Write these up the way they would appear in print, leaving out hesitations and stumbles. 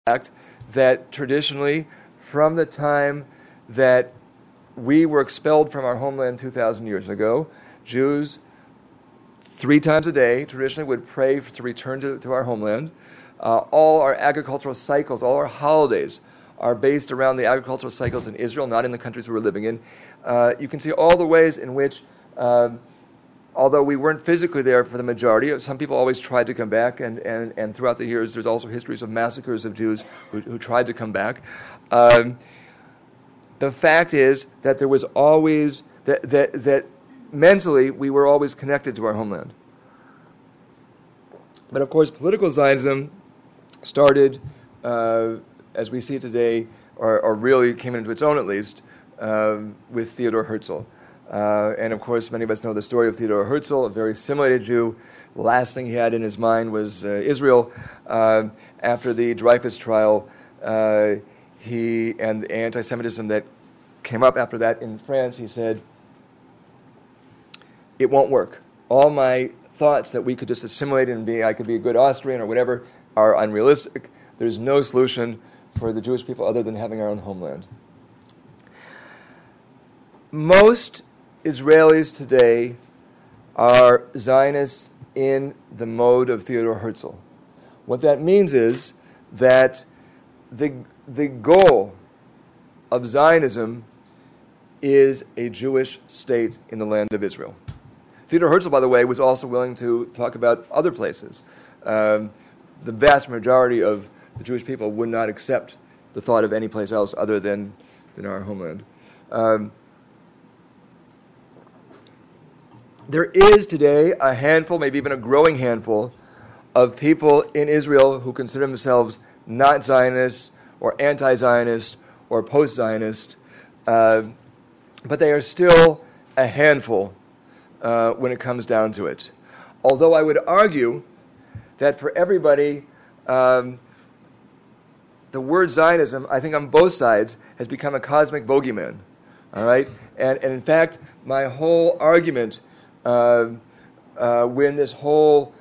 fact that traditionally, from the time that we were expelled from our homeland 2,000 years ago, Jews 3 times a day traditionally would pray to return to our homeland. All our agricultural cycles, all our holidays are based around the agricultural cycles in Israel, not in the countries we were living in. You can see all the ways in which, although we weren't physically there for the majority, some people always tried to come back, and throughout the years there's also histories of massacres of Jews who tried to come back. The fact is that there was always, that mentally we were always connected to our homeland. But of course, political Zionism started, as we see it today, or really came into its own at least, with Theodor Herzl. And of course, many of us know the story of Theodor Herzl, a very assimilated Jew. The last thing he had in his mind was Israel. After the Dreyfus trial, he and the anti-Semitism that came up after that in France, he said, it won't work. All my thoughts that we could just assimilate and I could be a good Austrian or whatever are unrealistic. There's no solution for the Jewish people other than having our own homeland. Most Israelis today are Zionists in the mode of Theodor Herzl. What that means is that the goal of Zionism is a Jewish state in the land of Israel. Theodor Herzl, by the way, was also willing to talk about other places. The vast majority of the Jewish people would not accept the thought of any place else other than our homeland. There is today a handful, maybe even a growing handful, of people in Israel who consider themselves not Zionists or anti-Zionist or post-Zionist, but they are still a handful when it comes down to it. Although I would argue that for everybody, the word Zionism, I think on both sides, has become a cosmic bogeyman. All right? And in fact, my whole argument when this whole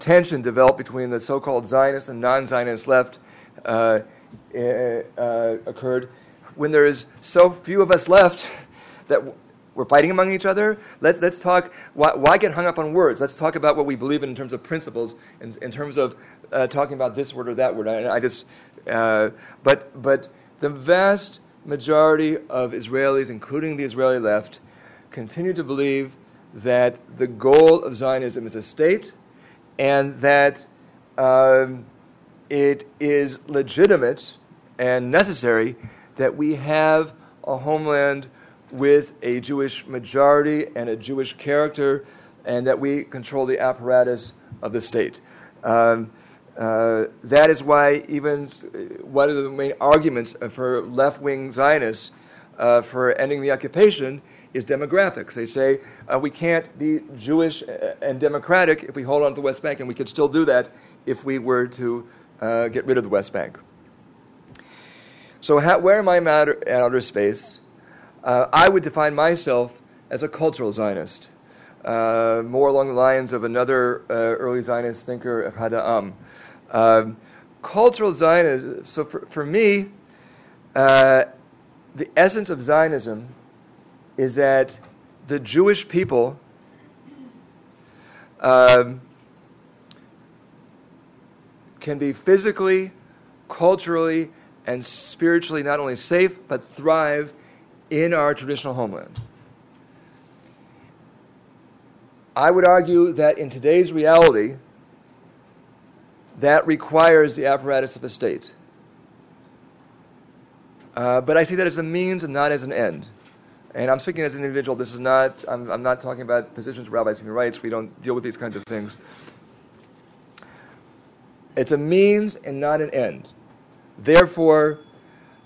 tension developed between the so-called Zionist and non-Zionist left occurred, when there is so few of us left that we're fighting among each other. Let's talk. Why get hung up on words? Let's talk about what we believe in terms of principles, in terms of talking about this word or that word. But the vast majority of Israelis, including the Israeli left, continue to believe that the goal of Zionism is a state, and that it is legitimate and necessary that we have a homeland with a Jewish majority and a Jewish character, and that we control the apparatus of the state. That is why even one of the main arguments for left-wing Zionists for ending the occupation is demographics. They say we can't be Jewish and democratic if we hold on to the West Bank, and we could still do that if we were to get rid of the West Bank. So where am I in outer space? I would define myself as a cultural Zionist, more along the lines of another early Zionist thinker, Hada'am. Cultural Zionism, so for me, the essence of Zionism is that the Jewish people can be physically, culturally, and spiritually not only safe, but thrive in our traditional homeland. I would argue that in today's reality, that requires the apparatus of a state. But I see that as a means and not as an end. And I'm speaking as an individual. This is not, I'm not talking about positions of rabbis' human rights. We don't deal with these kinds of things. It's a means and not an end. Therefore,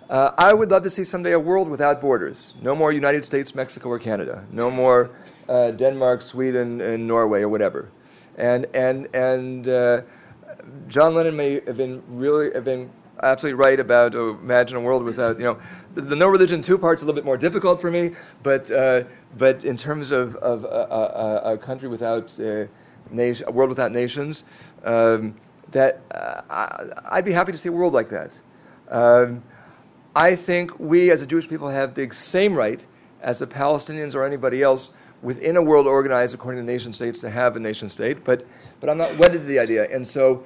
I would love to see someday a world without borders. No more United States, Mexico, or Canada. No more Denmark, Sweden, and Norway, or whatever. And John Lennon may have been absolutely right about imagine a world without, the no religion two part's a little bit more difficult for me, but in terms of a country without a world without nations, that I'd be happy to see a world like that. I think we as a Jewish people have the same right as the Palestinians or anybody else within a world organized according to nation states to have a nation state, but I'm not wedded to the idea. And so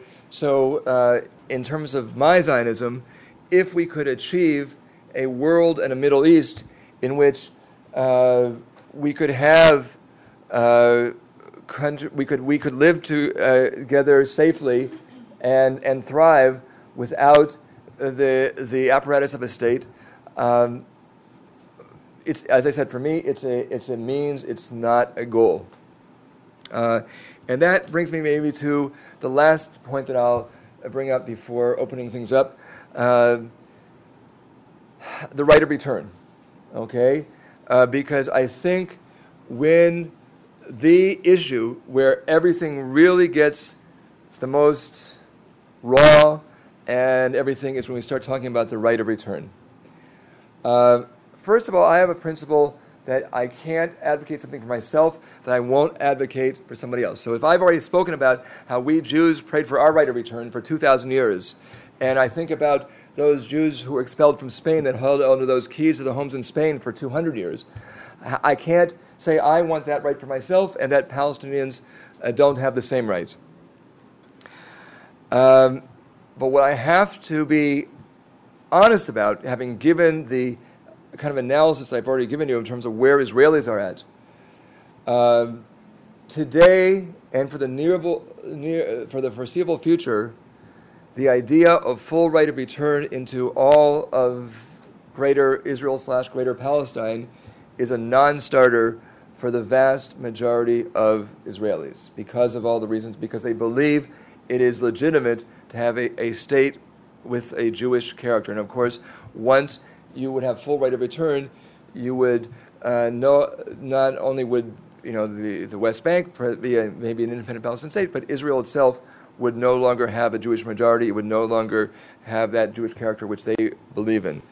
in terms of my Zionism, if we could achieve a world and a Middle East in which we could have we could live together safely and thrive without the apparatus of a state. It's, as I said, for me, it's a means. It's not a goal. And that brings me maybe to the last point that I'll bring up before opening things up: the right of return. Okay, because I think when the issue where everything really gets the most raw and everything is when we start talking about the right of return. First of all, I have a principle that I can't advocate something for myself that I won't advocate for somebody else. So if I've already spoken about how we Jews prayed for our right of return for 2,000 years, and I think about those Jews who were expelled from Spain that held onto those keys to the homes in Spain for 200 years, I can't say I want that right for myself and that Palestinians don't have the same right. But what I have to be honest about, having given the kind of analysis I've already given you in terms of where Israelis are at, today and for the foreseeable future, the idea of full right of return into all of Greater Israel / Greater Palestine is a non-starter for the vast majority of Israelis because of all the reasons, because they believe it is legitimate to have a state with a Jewish character. And of course, once you would have full right of return, you would not only would the West Bank be maybe an independent Palestinian state, but Israel itself would no longer have a Jewish majority. It would no longer have that Jewish character which they believe in.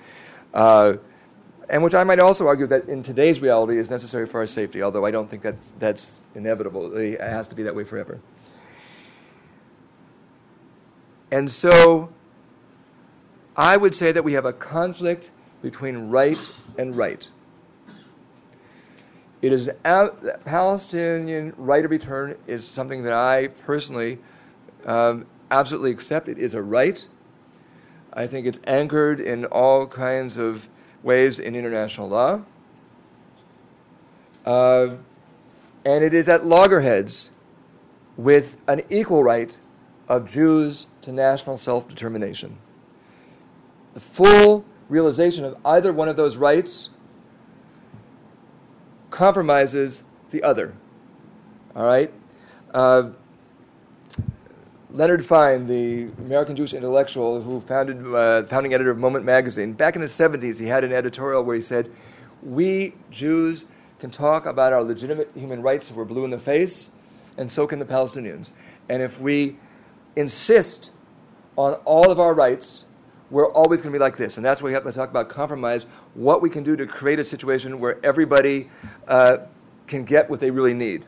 And which I might also argue that in today's reality is necessary for our safety, although I don't think that's inevitable. It has to be that way forever. And so I would say that we have a conflict between right and right. It is Palestinian right of return is something that I personally absolutely accept. It is a right. I think it's anchored in all kinds of ways in international law. And it is at loggerheads with an equal right of Jews to national self-determination. The full realization of either one of those rights compromises the other. All right? Leonard Fine, the American Jewish intellectual who founding editor of Moment magazine, back in the 70s, he had an editorial where he said, we Jews can talk about our legitimate human rights if we're blue in the face, and so can the Palestinians. And if we insist on all of our rights, we're always going to be like this. And that's why we have to talk about compromise, what we can do to create a situation where everybody can get what they really need.